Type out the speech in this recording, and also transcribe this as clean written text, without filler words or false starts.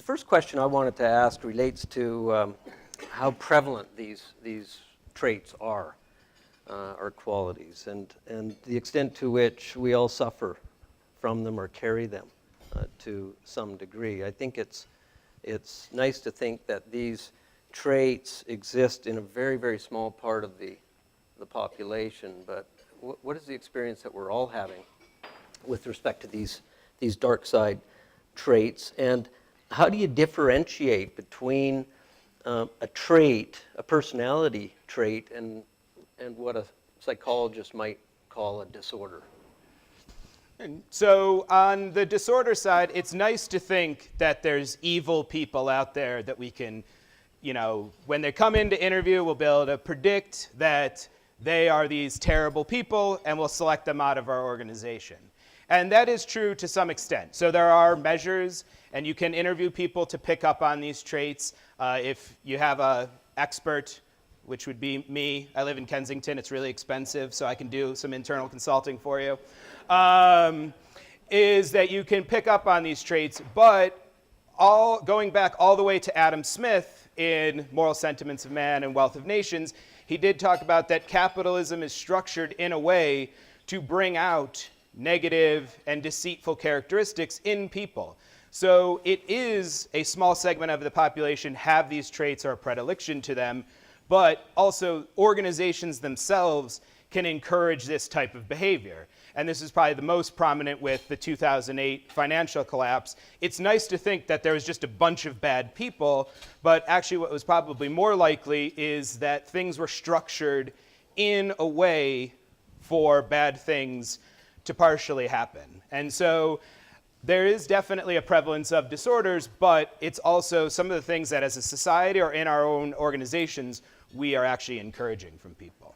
first question I wanted to ask relates to how prevalent these traits are, or qualities, and the extent to which we all suffer from them or carry them to some degree. I think it's nice to think that these traits exist in a very, very small part of the population, but what is the experience that we're all having with respect to these dark side traits, and how do you differentiate between a trait, a personality trait, and what a psychologist might call a disorder? And so on the disorder side, it's nice to think that there's evil people out there that we can, when they come in to interview, we'll be able to predict that they are these terrible people, and we'll select them out of our organization. And that is true to some extent. So there are measures, and you can interview people to pick up on these traits. If you have an expert, which would be me, I live in Kensington, it's really expensive, so I can do some internal consulting for you, is that you can pick up on these traits, but going back all the way to Adam Smith in Moral Sentiments of Man and Wealth of Nations, he did talk about that capitalism is structured in a way to bring out negative and deceitful characteristics in people. So it is a small segment of the population have these traits or a predilection to them, but also organizations themselves can encourage this type of behavior. And this is probably the most prominent with the 2008 financial collapse. It's nice to think that there was just a bunch of bad people, but actually what was probably more likely is that things were structured in a way for bad things to partially happen. And so there is definitely a prevalence of disorders, but it's also some of the things that as a society or in our own organizations, we are actually encouraging from people.